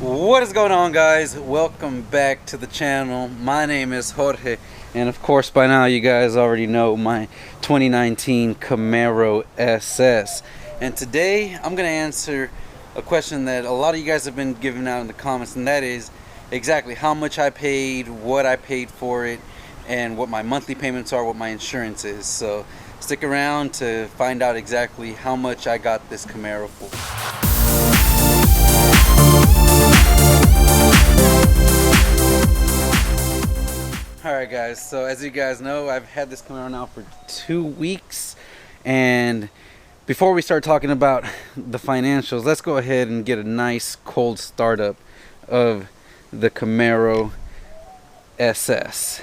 What is going on, guys? Welcome back to the channel. My name is Jorge, and of course by now you guys already know my 2019 Camaro SS. And today I'm going to answer a question that a lot of you guys have been giving out in the comments, and that is exactly how much I paid, what I paid for it, and what my monthly payments are, what my insurance is. So stick around to find out exactly how much I got this Camaro for. Alright guys, so as you guys know, I've had this Camaro now for 2 weeks, and before we start talking about the financials, let's go ahead and get a nice cold startup of the Camaro SS.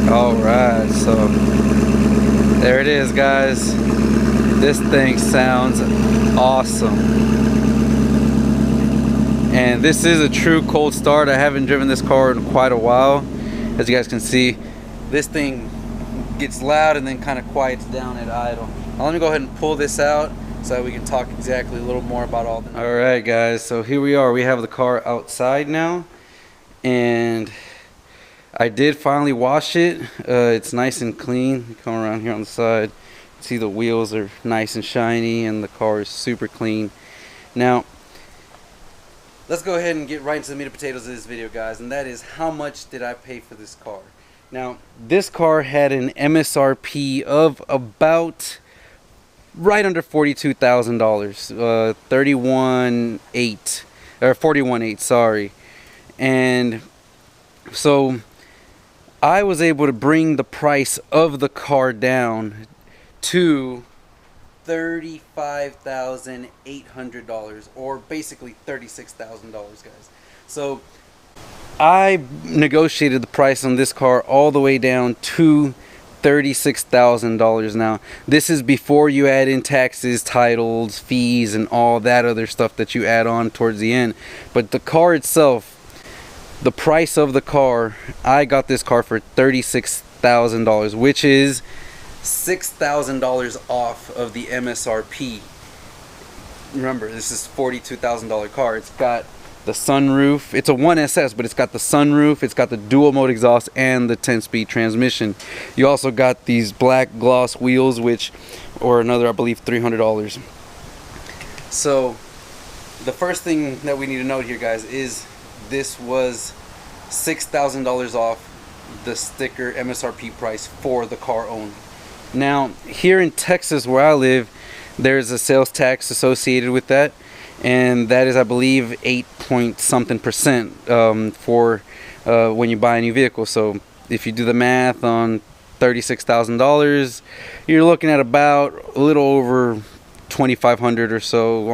Alright, so there it is, guys. This thing sounds awesome. And this is a true cold start. I haven't driven this car in quite a while. As you guys can see, this thing gets loud and then kind of quiets down at idle. Now let me go ahead and pull this out so that we can talk exactly a little more about all that. Alright guys, so here we are. We have the car outside now, and I did finally wash it. It's nice and clean. You come around here on the side, see the wheels are nice and shiny, and the car is super clean. Now, let's go ahead and get right into the meat and potatoes of this video, guys, and that is how much did I pay for this car. Now, this car had an MSRP of about right under $42,000, 31.8 or 41.8, sorry. And so I was able to bring the price of the car down to $35,800, or basically $36,000, guys. So I negotiated the price on this car all the way down to $36,000. Now, this is before you add in taxes, titles, fees, and all that other stuff that you add on towards the end. But the car itself, the price of the car, I got this car for $36,000, which is $6,000 off of the MSRP. Remember, this is $42,000 car. It's got the sunroof. It's a 1SS, but it's got the sunroof, it's got the dual mode exhaust, and the 10-speed transmission. You also got these black gloss wheels, which, or another, I believe, $300. So the first thing that we need to note here, guys, is this was $6,000 off the sticker MSRP price for the car only. Now, here in Texas where I live, there's a sales tax associated with that, and that is, I believe, 8 point something percent for when you buy a new vehicle. So if you do the math on $36,000, you're looking at about a little over $2,500 or so,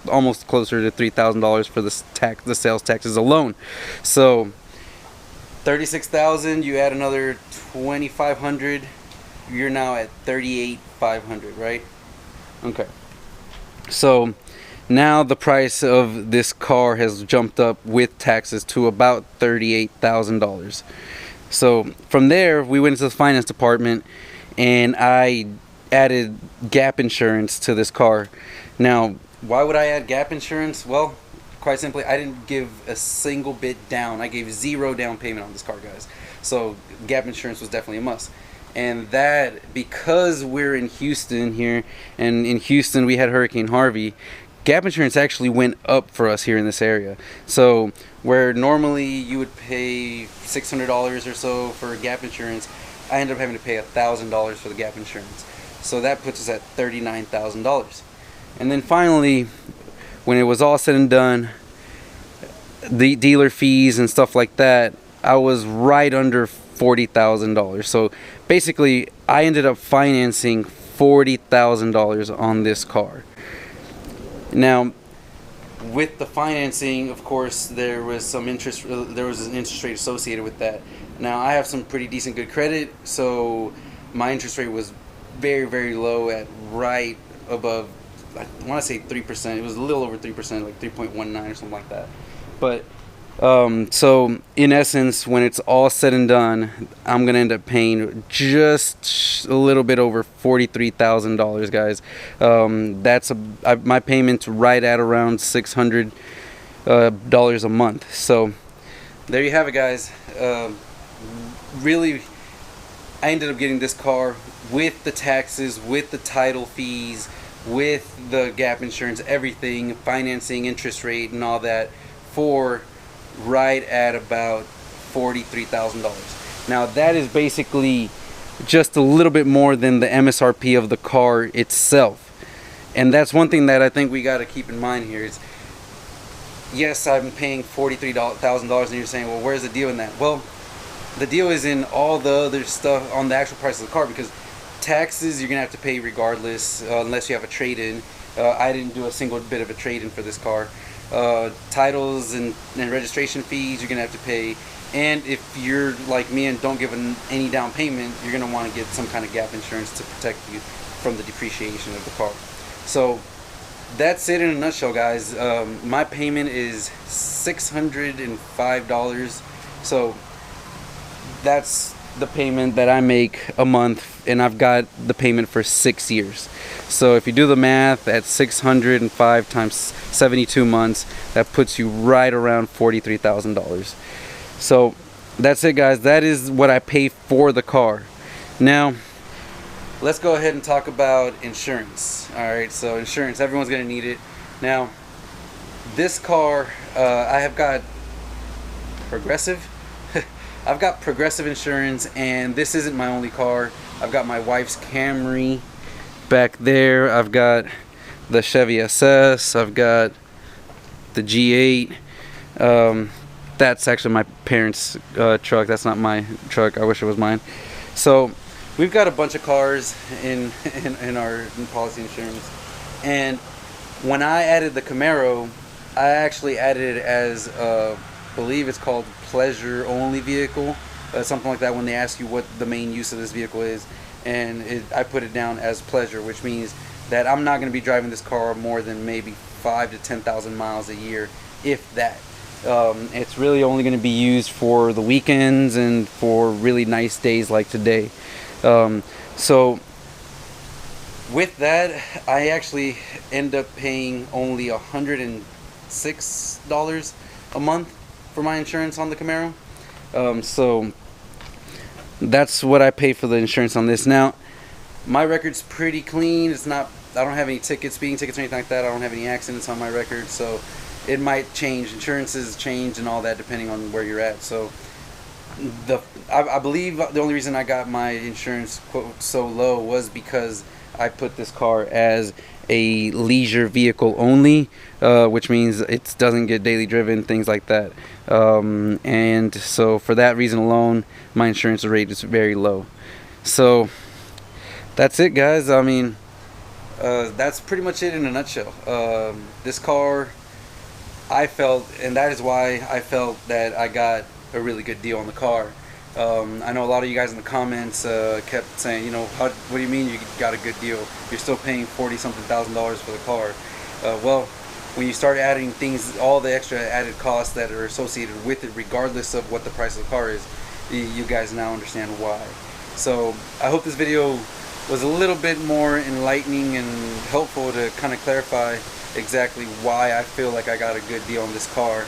almost closer to $3,000 for the sales taxes alone. So $36,000, you add another $2,500, you're now at $38,500, right? Okay. So now the price of this car has jumped up with taxes to about $38,000. So from there, we went into the finance department, and I added gap insurance to this car. Now, why would I add gap insurance? Well, quite simply, I didn't give a single bit down. I gave 0 down payment on this car, guys. So gap insurance was definitely a must. And that, because we're in Houston here, and in Houston we had Hurricane Harvey, gap insurance actually went up for us here in this area. So where normally you would pay $600 or so for gap insurance, I ended up having to pay $1,000 for the gap insurance. So that puts us at $39,000. And then finally, when it was all said and done, the dealer fees and stuff like that, I was right under $40,000. So basically, I ended up financing $40,000 on this car. Now, with the financing, of course, there was an interest rate associated with that. Now, I have some pretty decent good credit, so my interest rate was very, very low, at right above, I want to say 3%. It was a little over 3%, like 3.19 or something like that. But So in essence, when it's all said and done, I'm gonna end up paying just a little bit over $43,000, guys. My payment's right at around $600 a month. So there you have it, guys. Really, I ended up getting this car with the taxes, with the title fees, with the gap insurance, everything, financing, interest rate, and all that, for right at about $43,000. Now that is basically just a little bit more than the MSRP of the car itself. And that's one thing that I think we got to keep in mind here is, yes, I'm paying $43,000, and you're saying, well, where's the deal in that? Well, the deal is in all the other stuff on the actual price of the car, because taxes you're gonna have to pay regardless, unless you have a trade-in. I didn't do a single bit of a trade-in for this car. Titles and registration fees you're gonna have to pay, and if you're like me and don't give any down payment, you're gonna want to get some kind of gap insurance to protect you from the depreciation of the car. So that's it in a nutshell, guys. My payment is $605. So that's the payment that I make a month, and I've got the payment for 6 years. So if you do the math at 605 times 72 months, that puts you right around $43,000. So that's it, guys. That is what I pay for the car. Now let's go ahead and talk about insurance. Alright, so insurance, everyone's gonna need it. Now this car, I have got Progressive. I've got Progressive insurance, and this isn't my only car. I've got my wife's Camry back there. I've got the Chevy SS. I've got the G8. That's actually my parents' truck. That's not my truck. I wish it was mine. So we've got a bunch of cars in our policy insurance. And when I added the Camaro, I actually added it as I believe it's called pleasure only vehicle, something like that, when they ask you what the main use of this vehicle is. And I put it down as pleasure, which means that I'm not going to be driving this car more than maybe 5,000 to 10,000 miles a year, if that. It's really only going to be used for the weekends and for really nice days like today. So with that, I actually end up paying only $106 a month for my insurance on the Camaro. So that's what I pay for the insurance on this. Now my record's pretty clean. It's not, I don't have any tickets, speeding tickets or anything like that. I don't have any accidents on my record, so it might change. Insurances change and all that depending on where you're at. So I believe the only reason I got my insurance quote so low was because I put this car as a leisure vehicle only, which means it doesn't get daily driven, things like that. And so for that reason alone, my insurance rate is very low. So that's it, guys. I mean, that's pretty much it in a nutshell. This car, I felt, and that is why I felt that I got a really good deal on the car. I know a lot of you guys in the comments kept saying, you know, what do you mean you got a good deal? You're still paying $40-something thousand for the car. Well, when you start adding things, all the extra added costs that are associated with it, regardless of what the price of the car is, you guys now understand why. So I hope this video was a little bit more enlightening and helpful to kind of clarify exactly why I feel like I got a good deal on this car.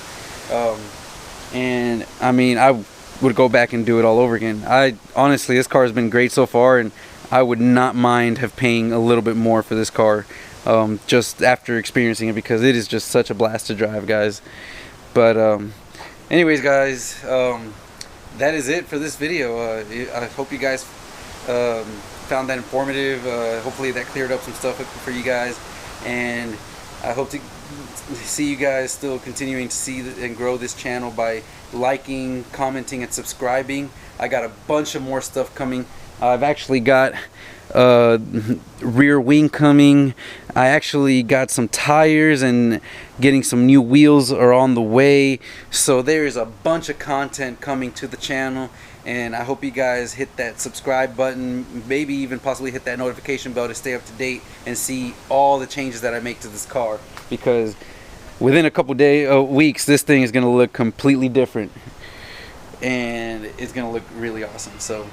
And I mean, I would go back and do it all over again. Honestly, this car has been great so far, and I would not mind paying a little bit more for this car, just after experiencing it, because it is just such a blast to drive, guys. But anyways, guys, that is it for this video. I hope you guys found that informative. Hopefully that cleared up some stuff for you guys, and I hope to see you guys still continuing to see and grow this channel by liking, commenting, and subscribing. I got a bunch of more stuff coming. I've actually got rear wing coming. I actually got some tires, and getting some new wheels are on the way. So there is a bunch of content coming to the channel, and I hope you guys hit that subscribe button, maybe even possibly hit that notification bell to stay up to date and see all the changes that I make to this car, because within a couple weeks, this thing is going to look completely different, and it's going to look really awesome. So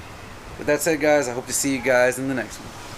with that said, guys, I hope to see you guys in the next one.